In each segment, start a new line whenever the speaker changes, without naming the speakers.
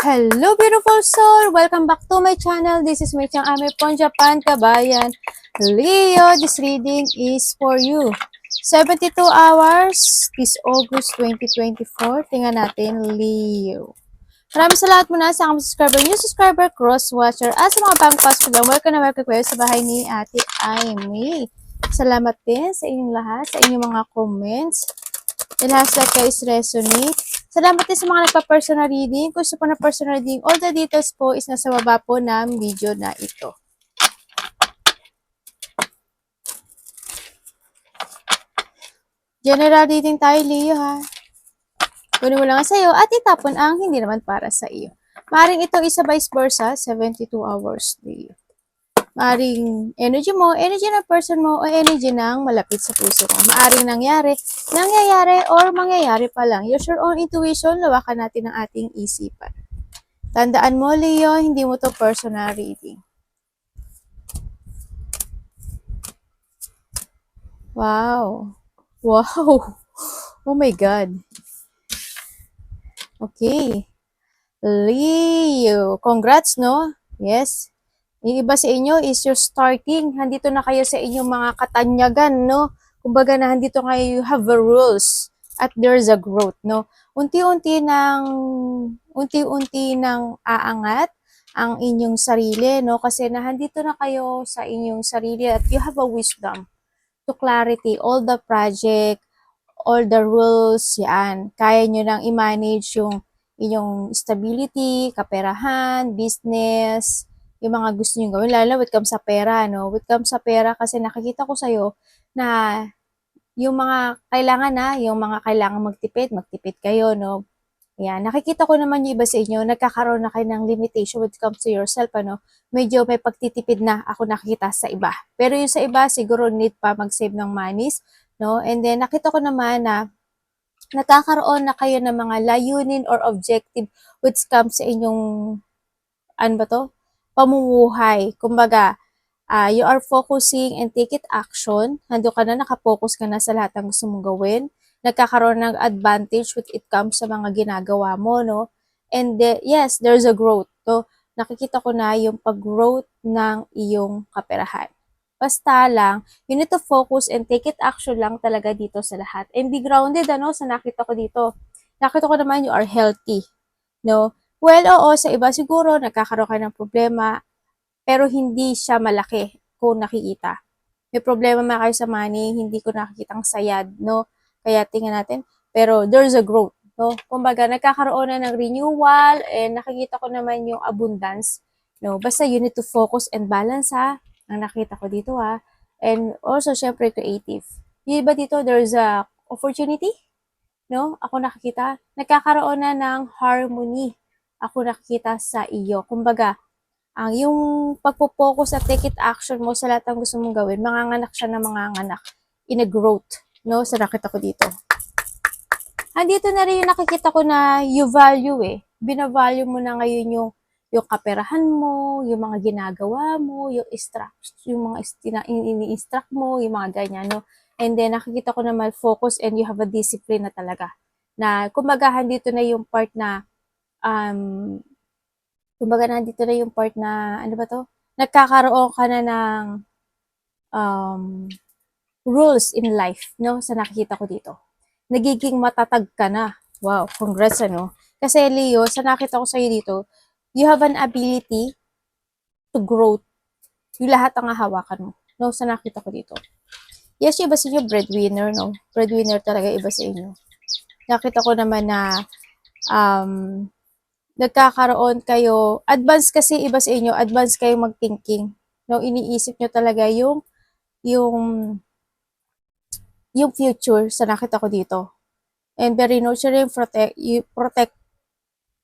Hello beautiful soul! Welcome back to my channel. This is Mei Chang Ame from Japan, Kabayan. Leo, this reading is for you. 72 hours this August 2024. Tingnan natin, Leo. Maraming salamat muna sa aking subscriber, new subscriber, cross-watcher, at sa mga bagong pasok lang. Welcome na welcome kayo sa bahay ni Ate Aimee. Salamat din sa inyong lahat, sa inyong mga comments. And hashtag guys resonate. Salamat din sa mga nagpa-personal reading. Kung gusto po na personal reading, all the details po is nasa baba po ng video na ito. General reading tayo, Leo, ha? Kunin mo lang sa iyo at itapon ang hindi naman para sa iyo. Maring itong isa vice versa, 72 hours, Leo. Maring energy mo, energy ng person mo, o energy ng malapit sa puso mo. Maaring nangyayari, or mangyayari pa lang. Use your own intuition, lawakan natin ang ating isipan. Tandaan mo, Leo, hindi mo to personal reading. Wow. Wow. Oh my God. Okay. Leo, congrats, no? Yes. Yung iba sa inyo is your starting. Handito na kayo sa inyong mga katanyagan, no? Kumbaga na handito kayo, you have the rules at there's a growth, no? Unti-unti nang aangat ang inyong sarili, no? Kasi nahandito na kayo sa inyong sarili at you have a wisdom to clarity, all the project, all the rules, yan. Kaya nyo nang i-manage yung inyong stability, kaperahan, business, yung mga gusto nyo gawin, lalo with comes sa pera, no? With comes sa pera kasi nakikita ko sa'yo na yung mga kailangan magtipid kayo, no? Yan, nakikita ko naman yung iba sa inyo, nagkakaroon na kayo ng limitation when it comes to yourself, ano? Medyo may pagtitipid na ako nakikita sa iba. Pero yung sa iba, siguro need pa mag-save ng monies, no? And then, nakita ko naman na nagkakaroon na kayo ng mga layunin or objective which comes sa inyong, pamumuhay. Kumbaga, you are focusing and take it action. Nandun ka na, nakapokus ka na sa lahat ng gusto mong gawin. Nagkakaroon ng advantage when it comes sa mga ginagawa mo, no? And yes, there's a growth. So, nakikita ko na yung pag-growth ng iyong kaperahan. Basta lang, you need to focus and take it action lang talaga dito sa lahat. And be grounded, ano, sa nakita ko dito. Nakita ko naman you are healthy, no? Well, oo, sa iba siguro, nagkakaroon kayo ng problema, pero hindi siya malaki kung nakikita. May problema man kayo sa money, hindi ko nakikitang sayad, no? Kaya tingnan natin. Pero there's a growth, no? Kumbaga, nagkakaroon na ng renewal, and nakikita ko naman yung abundance, no? Basta you need to focus and balance, ha? Ang nakita ko dito, ha? And also, syempre, creative. Yung iba dito, there's a opportunity, no? Ako nakikita, nagkakaroon na ng harmony. Ako nakikita sa iyo. Kumbaga, ang yung pagpo-focus at take it action mo sa lahat ng gusto mong gawin, manganganak siya ng manganganak in a growth, no? Sa nakita ko dito. Andito na rin yung nakikita ko na you value, binavalue mo na ngayon yung kaperahan mo, yung mga ginagawa mo, yung mga ini-instruct mo, yung mga ganyan, no? And then, nakikita ko naman focus and you have a discipline na talaga. Na, kumbaga, nandito na yung part na, nagkakaroon ka na ng rules in life, no? Sa nakikita ko dito. Nagiging matatag ka na. Wow, congrats, ano? Kasi, Leo, sa nakita ko sa'yo dito, you have an ability to grow. Yung lahat ang hahawakan mo, no? Sa nakita ko dito. Yes, yung iba sa inyo, breadwinner, no? Breadwinner talaga iba sa inyo. Nakita ko naman na, nagkakaroon kayo, advance kasi iba sa inyo, advance kayo mag-thinking. No, iniisip nyo talaga yung future sa nakita ko dito. And very nurturing,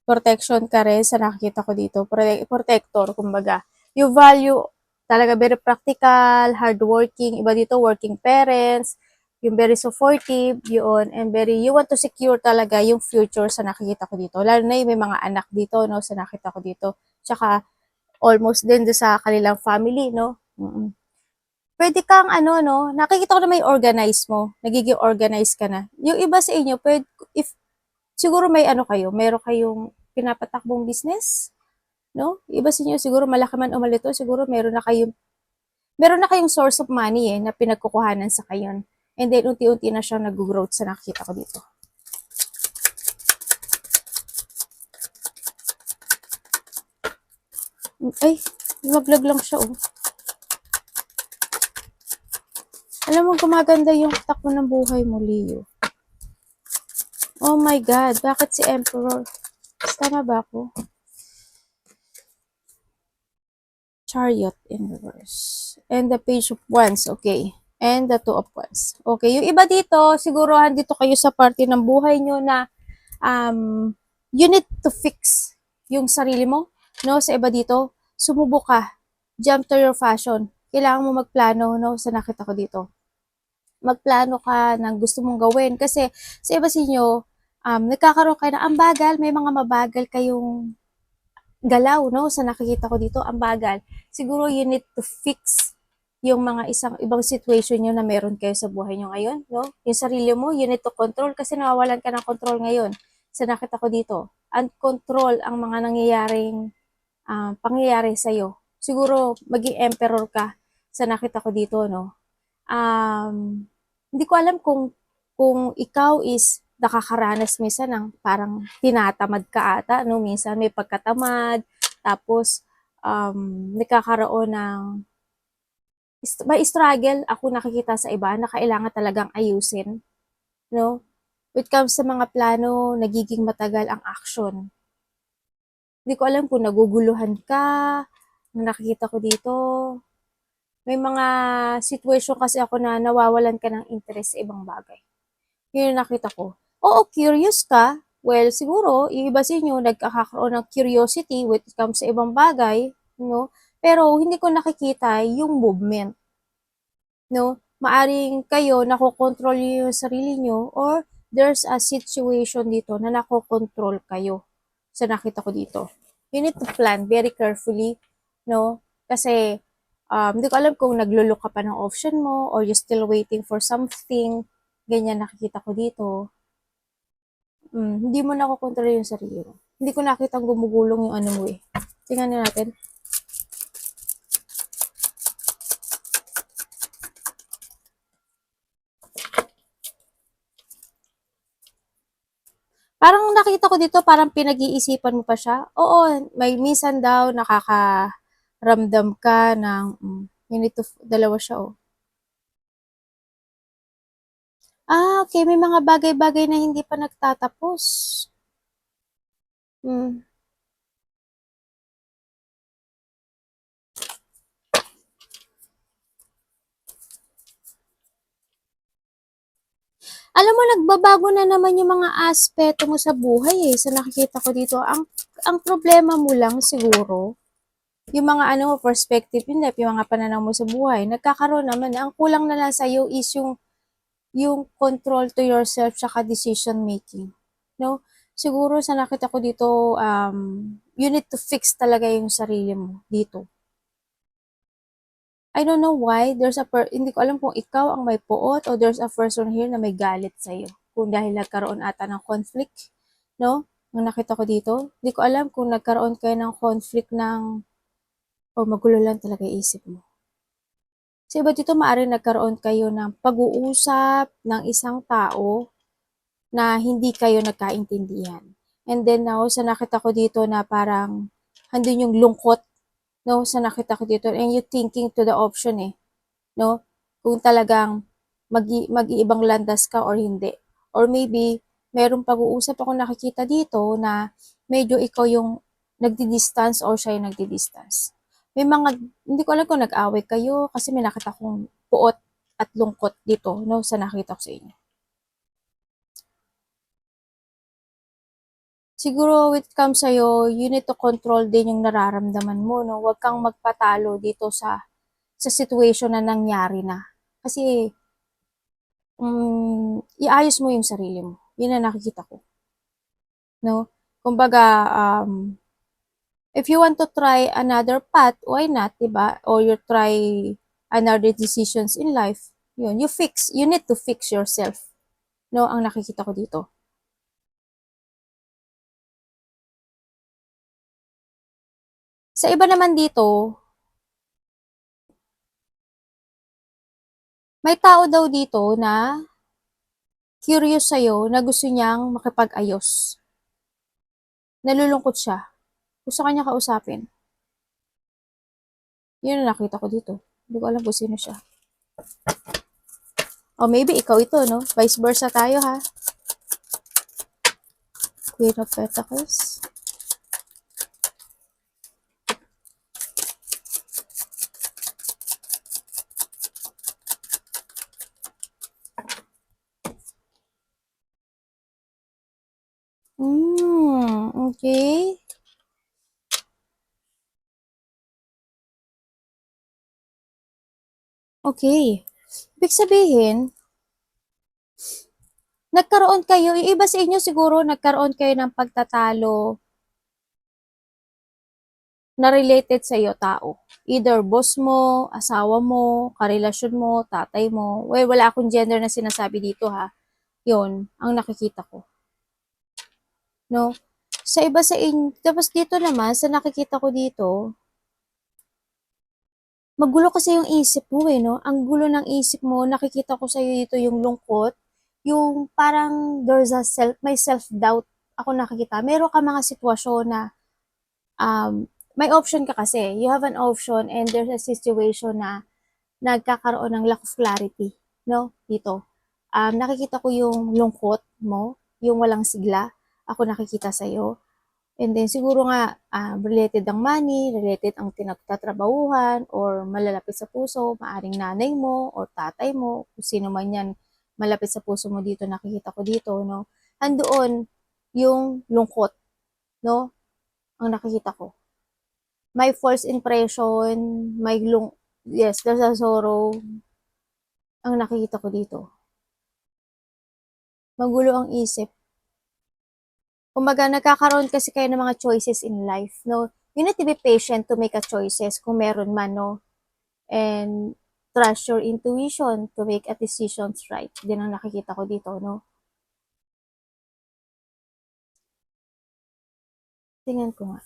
protection ka rin sa nakikita ko dito. Protector, kumbaga. You value talaga very practical, hardworking, iba dito, working parents, yung very supportive, yun, and you want to secure talaga yung future sa nakikita ko dito. Lalo na yung may mga anak dito, no, sa nakita ko dito. Tsaka, almost din sa kanilang family, no. Pwede kang, no, nakikita ko na may organize mo, nagiging organize ka na. Yung iba sa inyo, siguro may meron kayong pinapatakbong business, no? Iba sa inyo siguro malaki man o malito, siguro meron na kayong source of money na pinagkukuhanan sa kayon. And then unti-unti na siyang nag-growth sa nakikita ko dito. Ay, lumaglag lang siya Alam mo, gumaganda yung takbo ng buhay mo, Leo. Oh my God, bakit si Emperor? Tama ba ako? Chariot in reverse. And the Page of Wands, okay. And the Two of Wands. Okay, yung iba dito, siguro andito kayo sa parte ng buhay nyo na you need to fix yung sarili mo. No, sa iba dito, sumubok ka. Jump to your fashion. Kailangan mo magplano, no, sa nakita ko dito. Magplano ka ng gusto mong gawin. Kasi sa iba sa inyo, nagkakaroon kayo na ang bagal, may mga mabagal kayong galaw, no? Sa nakikita ko dito, ang bagal. Siguro you need to fix yung mga ibang situation nyo na meron kayo sa buhay nyo ngayon, no? Yung sarili mo, you need to control kasi nawawalan ka ng control ngayon. Sa nakita ko dito, uncontrol ang mga nangyayaring pangyayari sa'yo. Siguro, maging emperor ka sa nakita ko dito, no? Hindi ko alam kung ikaw is nakakaranas minsan ng parang tinatamad ka ata, no? Minsan may pagkatamad, tapos nagkakaroon ng may struggle ako nakikita sa iba na kailangan talagang ayusin, no? When it comes sa mga plano, nagiging matagal ang action. Hindi ko alam kung naguguluhan ka, nakikita ko dito. May mga situation kasi ako na nawawalan ka ng interest sa ibang bagay. Yun yung nakita ko. Oo, curious ka. Well, siguro, yung iba sa inyo, nagkakaroon ng curiosity when it comes sa ibang bagay, no? Pero, hindi ko nakikita yung movement, no? Maaring kayo, nakokontrol nyo yung sarili nyo, or there's a situation dito na nakokontrol kayo. So, nakita ko dito. You need to plan very carefully, no? Kasi, hindi ko alam kung naglulok ka pa ng option mo, or you're still waiting for something, ganyan nakikita ko dito. Hindi mo nakokontrol yung sarili mo. Hindi ko nakita gumugulong yung ano mo Tingnan natin. Parang nakita ko dito, parang pinag-iisipan mo pa siya. Oo, may minsan daw nakakaramdam ka ng, dalawa siya okay, may mga bagay-bagay na hindi pa nagtatapos. Hmm. Alam mo, nagbabago na naman yung mga aspeto mo sa buhay sa nakikita ko dito. Ang problema mo lang siguro, yung mga perspective in life, yung mga pananaw mo sa buhay, nagkakaroon naman. Ang kulang na lang sa'yo is yung control to yourself tsaka decision making. No? Siguro sa nakita ko dito, you need to fix talaga yung sarili mo dito. I don't know why, hindi ko alam kung ikaw ang may puot o there's a person here na may galit sa'yo. Kung dahil nagkaroon ata ng conflict, no? Ang nakita ko dito, hindi ko alam kung nagkaroon kayo ng conflict o magulo lang talaga isip mo. Sa iba dito, maaaring nagkaroon kayo ng pag-uusap ng isang tao na hindi kayo nagkaintindihan. And then now, sa nakita ko dito na parang handun yung lungkot, no? Sa nakita ko dito, and you thinking to the option no? Kung talagang mag-iibang landas ka or hindi. Or maybe, merong pag-uusap ako nakikita dito na medyo ikaw yung nagdi-distance or siya yung nagdi-distance. May mga, hindi ko alam kung nag-away kayo kasi may nakita kong puot at lungkot dito, no? Sa nakita ko sa inyo. Siguro when it comes sa'yo, you need to control din yung nararamdaman mo, no? Huwag kang magpatalo dito sa situation na nangyari na. Kasi, iayos mo yung sarili mo. Yun ang nakikita ko. No? Kumbaga, if you want to try another path, why not, diba? Or you try another decisions in life, yun, you need to fix yourself. No? Ang nakikita ko dito. Sa iba naman dito, may tao daw dito na curious sa'yo na gusto niyang makipag-ayos. Nalulungkot siya. Gusto ka niya kausapin. Yun ang nakita ko dito. Hindi ko alam kung sino siya. O maybe ikaw ito, no? Vice versa tayo, ha? Queen of Pentacles. Okay. Okay. Ibig sabihin, nagkaroon kayo, yung iba sa inyo siguro nagkaroon kayo ng pagtatalo na related sa iyo tao. Either boss mo, asawa mo, karelasyon mo, tatay mo. Well, wala akong gender na sinasabi dito ha. Yun, ang nakikita ko. No? Sa iba sa inyo, tapos dito naman, sa nakikita ko dito, magulo kasi yung isip mo eh, no? Ang gulo ng isip mo, nakikita ko sa iyo dito yung lungkot, yung parang there's a may self-doubt ako nakikita. Meron ka mga sitwasyon na may option ka kasi. You have an option and there's a situation na nagkakaroon ng lack of clarity, no? Dito. Nakikita ko yung lungkot mo, yung walang sigla. Ako nakikita sa'yo. And then siguro nga related ang money, related ang tinagtatrabahuhan or malalapit sa puso, maaring nanay mo or tatay mo, kung sino man yan malapit sa puso mo dito, nakikita ko dito, no? Andoon yung lungkot, no? Ang nakikita ko. May false impression, yes, there's a sorrow, ang nakikita ko dito. Magulo ang isip. Kumbaga, nagkakaroon kasi kayo ng mga choices in life, no? You need to be patient to make a choices kung meron man, no? And trust your intuition to make a decisions right. Din ang nakikita ko dito, no? Tingnan ko nga.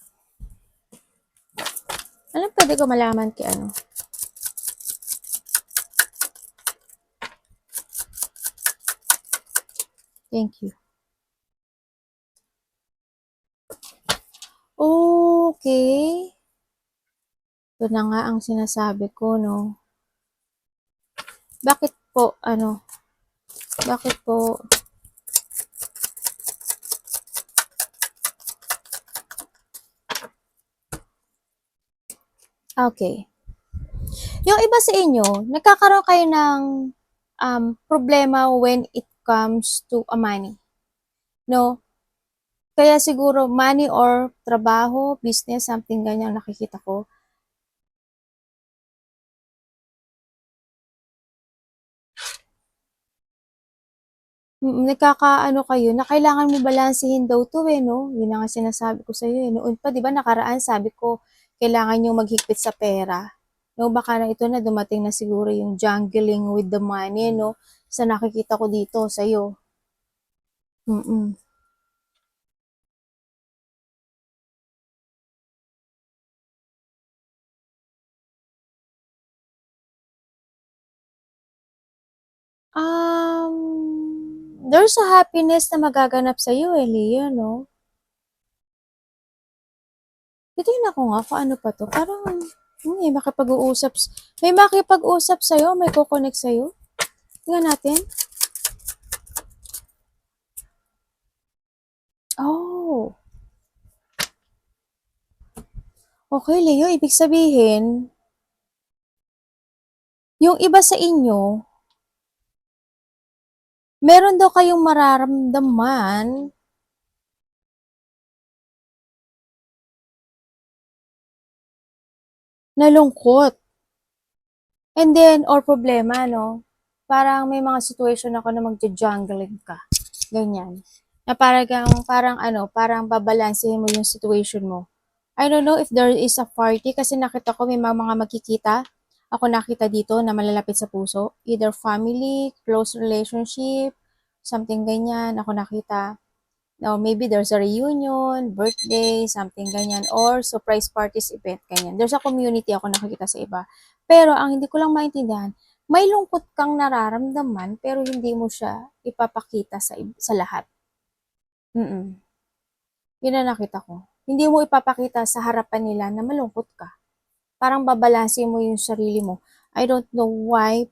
Alam, pwede ko malaman kay ano? Thank you. Okay. Ito na nga ang sinasabi ko, no? Bakit po, bakit po, okay. Yung iba sa inyo, nagkakaroon kayo ng problema when it comes to a money. No? Kaya siguro money or trabaho, business, something ganyan nakikita ko. Nagkakaano kayo na kailangan mo balansehin daw to eh, no? Yun ang sinasabi ko sa iyo eh. Noon pa, di ba nakaraan, sabi ko, kailangan nyo maghigpit sa pera. No, baka na ito na dumating na siguro yung jungling with the money, no? Sa nakikita ko dito sa iyo. Mm-mm. There's a happiness na magaganap sa iyo eh, Leo, no? Titingnan ko nga kung ano pa to. Parang, may makipag-usap sa'yo, may kukonek sa'yo. Tingnan natin. Oh. Okay, Leo, ibig sabihin, yung iba sa inyo, meron daw kayong mararamdaman na lungkot. And then, or problema, no? Parang may mga situation ako na magja-jungling ka. Ganyan. Na parang babalansehin mo yung situation mo. I don't know if there is a party kasi nakita ko may mga magkikita. Ako nakita dito na malalapit sa puso. Either family, close relationship, something ganyan. Ako nakita. No, maybe there's a reunion, birthday, something ganyan, or surprise parties event, ganyan. There's a community ako nakikita sa iba. Pero ang hindi ko lang maintindihan, may lungkot kang nararamdaman pero hindi mo siya ipapakita sa lahat. Mm. Yun ang nakita ko. Hindi mo ipapakita sa harapan nila na malungkot ka. Parang babalansin mo yung sarili mo. I don't know why,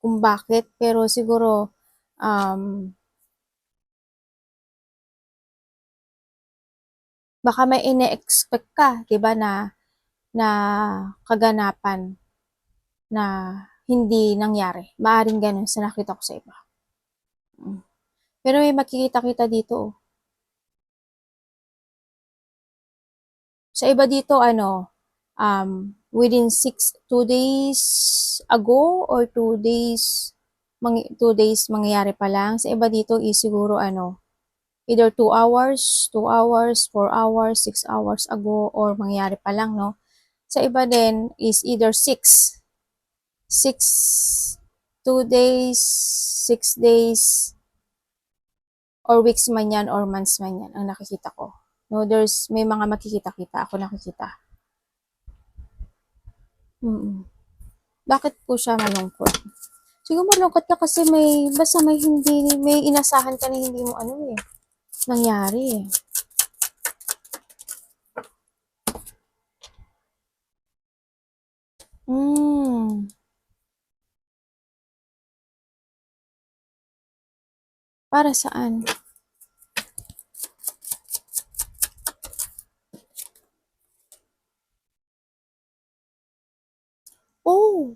kung bakit, pero siguro, um, baka may ine-expect ka, 'di ba, na kaganapan na hindi nangyari. Maaring gano'n sa nakita ko sa iba. Mm. Pero may makikita kita dito, oh. Sa iba dito, ano, within 2 days ago or 2 days, 2 days mangyayari pa lang. Sa iba dito is siguro ano, either 2 hours, 2 hours, 4 hours, 6 hours ago or mangyayari pa lang, no? Sa iba din is either 6, 2 days, 6 days, or weeks man yan or months man yan ang nakikita ko. No, may mga makikita-kita ako nakikita. Bakit po siya malungkot? Siguro malungkot ka kasi basta may inasahan ka na hindi mo nangyari eh. Hmm, para saan? Oh,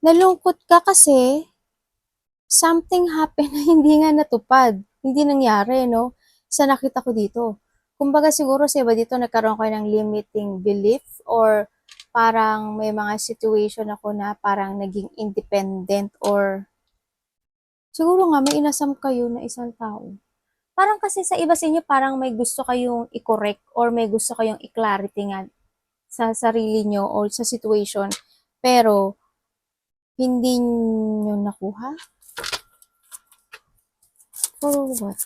nalungkot ka kasi something happened na hindi nga natupad. Hindi nangyari, no? Sa nakita ko dito. Kumbaga siguro sa iba dito nagkaroon kayo ng limiting belief or parang may mga situation ako na parang naging independent or siguro nga may inasam kayo na isang tao. Parang kasi sa iba sa inyo parang may gusto kayong i-correct or may gusto kayong i-clarity nga sa sarili nyo or sa situation pero hindi nyo nakuha? For what?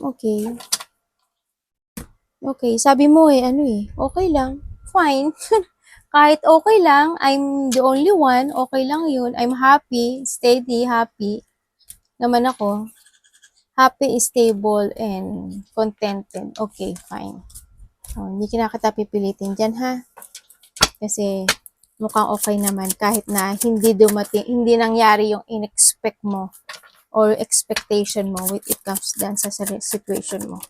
Okay. Okay, sabi mo okay lang. Fine. Kahit okay lang, I'm the only one, okay lang yun. I'm happy, steady, happy naman ako. Happy, stable, and contented. Okay, fine. Hindi kita pipilitin dyan, ha? Kasi mukhang okay naman kahit na hindi nangyari yung in-expect mo or expectation mo with it comes dyan sa situation mo.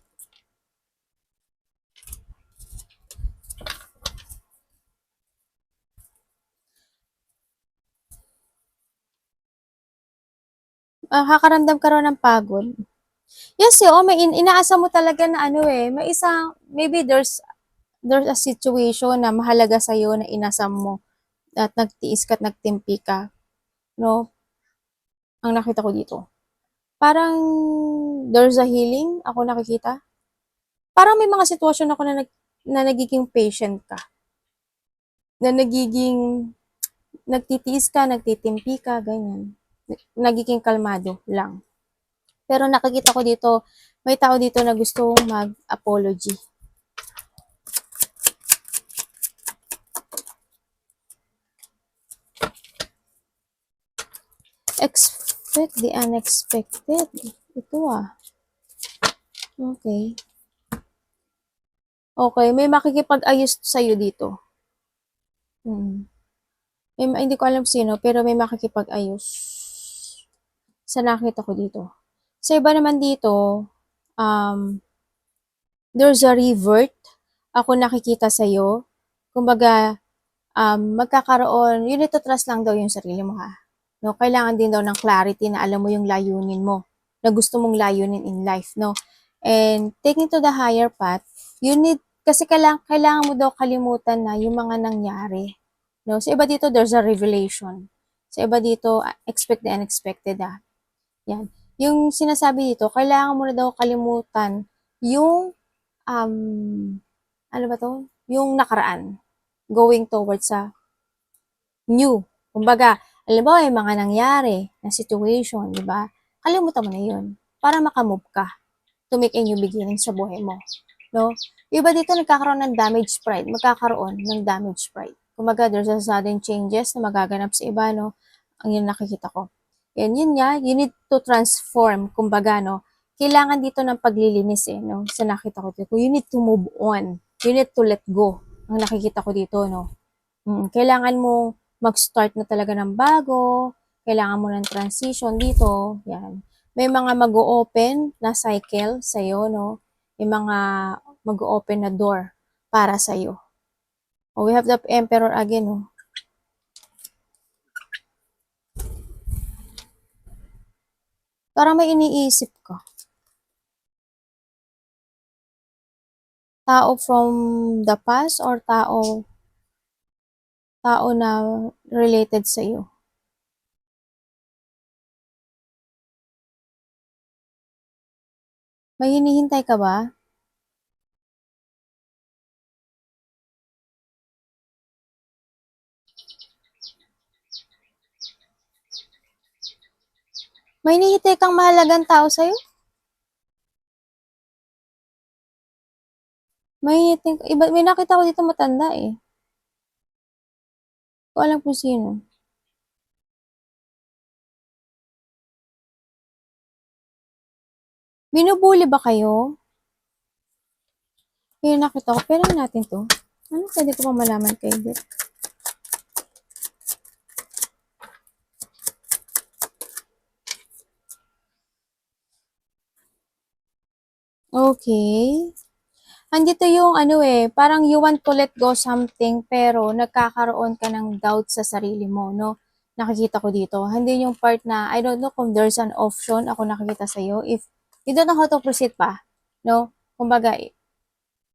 Kakaramdam ka raw ng pagod. Yes, may inaasa mo talaga na may isang, maybe there's a situation na mahalaga sa'yo na inasam mo at nagtiis ka at nagtimpi ka, no? Ang nakita ko dito. Parang there's a healing ako nakikita. Parang may mga sitwasyon ako na nagiging patient ka. Na nagiging nagtitiis ka, nagtitimpi ka, ganyan. Nagiging kalmado lang. Pero nakikita ko dito, may tao dito na gustong mag-apology. Expect the unexpected. Ito Okay. Okay, may makikipag-ayos sa'yo dito. Hindi ko alam sino, pero may makikipag-ayos. Sa nakita ko dito. Sa iba naman dito, um, there's a revert. Ako nakikita sa'yo. Kumbaga, magkakaroon, you need to trust lang daw yung sarili mo ha. No, kailangan din daw ng clarity na alam mo yung layunin mo, na gusto mong layunin in life, no? And taking to the higher path, kasi kailangan mo daw kalimutan na yung mga nangyari. No, sa iba dito there's a revelation. Sa iba dito expect the unexpected. Yan. Yung sinasabi dito, kailangan mo na daw kalimutan yung, ano ba 'to, yung nakaraan, going towards sa new. Kumbaga, halimbawa may mga nangyari na situation, 'di ba? Kalimutan mo na 'yun para maka-move ka to make a new beginning sa buhay mo, 'no? Yung iba dito nagkakaroon ng damage pride, magkakaroon ng damage pride. Kumbaga, there's a sudden changes na magaganap sa iba, 'no? Ang yun nakikita ko. And yun nga, you need to transform, kumbaga, no? Kailangan dito ng paglilinis, no? Sa nakita ko dito. You need to move on. You need to let go. Ang nakikita ko dito, no? Kailangan mo mag-start na talaga ng bago. Kailangan mo ng transition dito. Yan. May mga mag-o-open na cycle sa'yo, no? May mga mag-o-open na door para sa'yo. Oh, we have the Emperor again, no? Parang may iniisip ka. Tao from the past or tao na related sa iyo. May hinihintay ka ba? May hinihintay kang mahalagang tao sa iyo? May hinihintay, iba, may nakita ko dito matanda eh. Ko alam kung sino. Binubuli ba kayo? Yung nakita ko, pero natin to. Ano pwede ko pa malaman kay Beth? Okay. Andito yung ano eh, parang you want to let go something pero nagkakaroon ka ng doubt sa sarili mo, no? Nakikita ko dito. Hindi yung part na, I don't know kung there's an option ako nakikita sa'yo. If you don't know how to proceed pa, no? Kumbaga,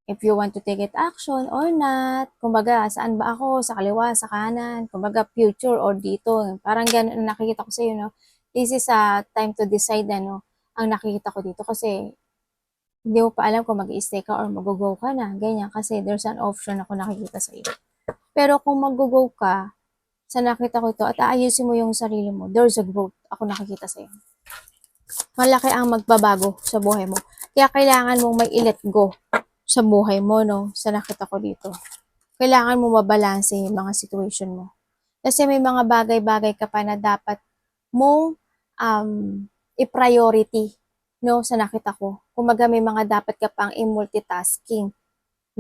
if you want to take it action or not. Kumbaga, saan ba ako? Sa kaliwa, sa kanan? Kumbaga, future or dito. Parang ganun ang nakikita ko sa'yo, no? This is a time to decide, ano, ang nakikita ko dito. Kasi, hindi mo pa alam kung mag-i-stay ka or mag-go ka na, ganyan, kasi there's an option ako nakikita sa iyo. Pero kung mag-go ka, sa nakita ko ito, at aayusin mo yung sarili mo, there's a growth ako nakikita sa iyo. Malaki ang magbabago sa buhay mo. Kaya kailangan mong may i-let go sa buhay mo, no? Sa nakita ko dito. Kailangan mo mabalanse yung mga situation mo. Kasi may mga bagay-bagay ka pa na dapat mong i-priority, no, sa nakita ko. Kumaga may mga dapat ka pang i-multitasking,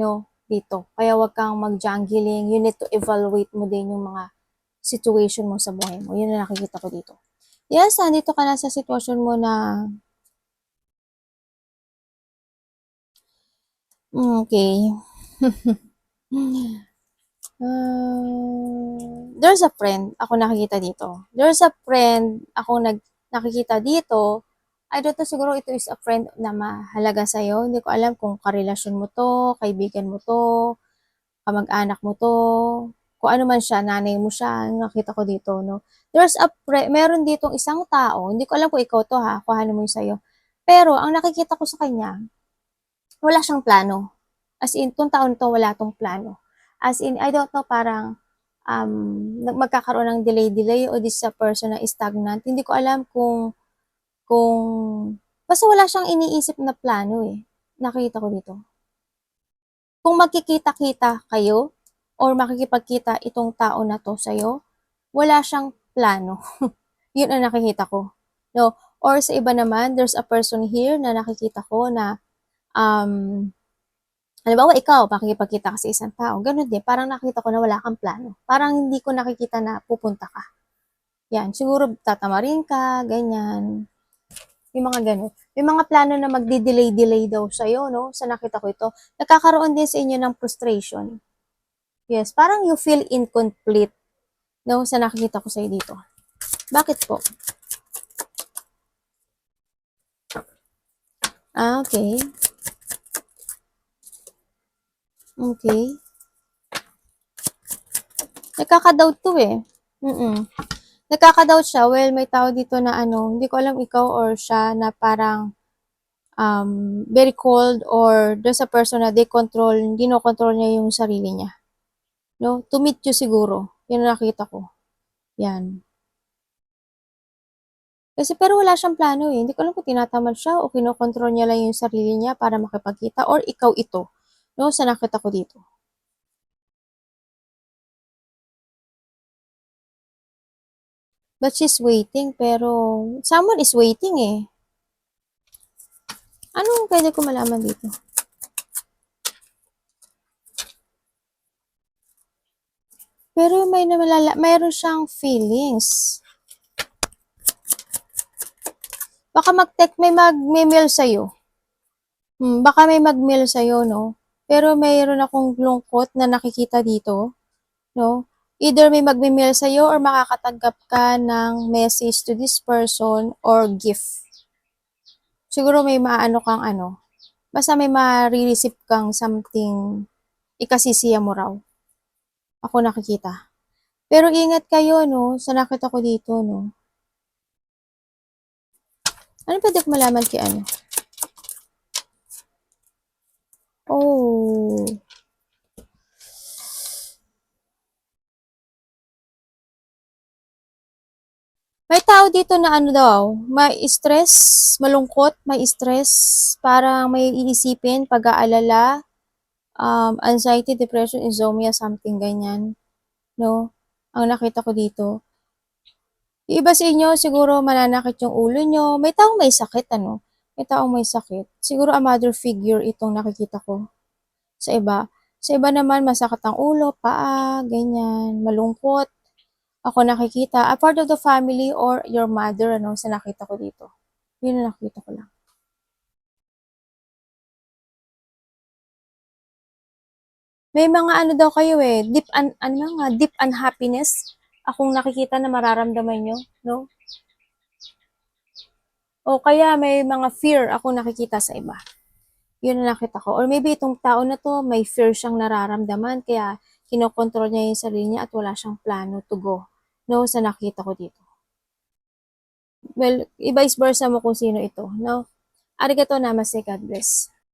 no, dito. Kaya wag kang mag-jungling. You need to evaluate mo din yung mga situation mo sa buhay mo. Yun ang nakikita ko dito. Yes, nandito ka na sa sitwasyon mo na okay. There's a friend ako nakikita dito. There's a friend ako nakikita dito. I don't know, siguro ito is a friend na mahalaga sa'yo. Hindi ko alam kung karelasyon mo to, kaibigan mo to, kamag-anak mo to, kung ano man siya, nanay mo siya, nakita ko dito, no? Meron ditong isang tao, hindi ko alam kung ikaw to ha, kuhanin mo yung sa'yo. Pero, ang nakikita ko sa kanya, wala siyang plano. As in, tong taon to, wala tong plano. As in, I don't know, parang, magkakaroon ng delay o this is a person na stagnant. Hindi ko alam kung, basta wala siyang iniisip na plano eh. Nakita ko dito. Kung magkikita-kita kayo, or makikipagkita itong tao na to sa'yo, wala siyang plano. Yun ang nakikita ko. No? Or sa iba naman, there's a person here na nakikita ko na halimbawa ikaw, makikipagkita ka sa isang tao, ganun din, parang nakita ko na wala kang plano. Parang hindi ko nakikita na pupunta ka. Yan, siguro tatamarin ka, ganyan. Yung mga ganun. May mga plano na magdi-delay daw sa'yo, no? Sa nakita ko ito. Nagkakaroon din sa inyo ng frustration. Yes, parang you feel incomplete, no? Sa nakikita ko sa'yo dito. Bakit po? Okay. Okay. Nakaka-doubt to eh. Nakaka-doubt siya. Well, may tao dito na ano, hindi ko alam ikaw or siya na parang very cold, or there's a person na dinokontrol niya yung sarili niya. No? To meet you siguro. Yun ang nakita ko. Yan. Kasi pero wala siyang plano eh. Hindi ko alam kung tinatamad siya o kinokontrol niya lang yung sarili niya para makipagkita, or ikaw ito. No? Sa nakita ko dito. But she's waiting, pero someone is waiting eh. Anong pwede ko malaman dito? Pero mayroon siyang feelings. Baka may mail sa'yo. Baka may mag-mail sa'yo, no? Pero mayroon akong lungkot na nakikita dito, no? Either may magme-mail sa'yo or makakatanggap ka ng message to this person or gift. Siguro may maano kang ano. Basta may ma-receive kang something, ikasisiya mo raw. Ako nakikita. Pero ingat kayo, no? Sa nakita ko dito, no? Ano pwede ko malaman kay ano? Oh. May tao dito na ano daw, may stress, malungkot, may stress, parang may iisipin, pag-aalala, anxiety, depression, insomnia, something ganyan, no? Ang nakita ko dito. Yung iba sa inyo, siguro mananakit yung ulo nyo. May taong may sakit, ano? May taong may sakit. Siguro a mother figure itong nakikita ko sa iba. Sa iba naman, masakit ang ulo, paa, ganyan, malungkot. Ako nakikita, a part of the family or your mother, ano, sa nakita ko dito. Yun ang nakita ko lang. May mga ano daw kayo eh, deep unhappiness. Akong nakikita na mararamdaman nyo, no? O kaya may mga fear akong nakikita sa iba. Yun ang nakita ko. Or maybe itong tao na to, may fear siyang nararamdaman, kaya kinokontrol niya yung sarili niya at wala siyang plano to go. No, sa nakita ko dito. Well, i-vice versa mo kung sino ito, no? Arigato namaste, God bless.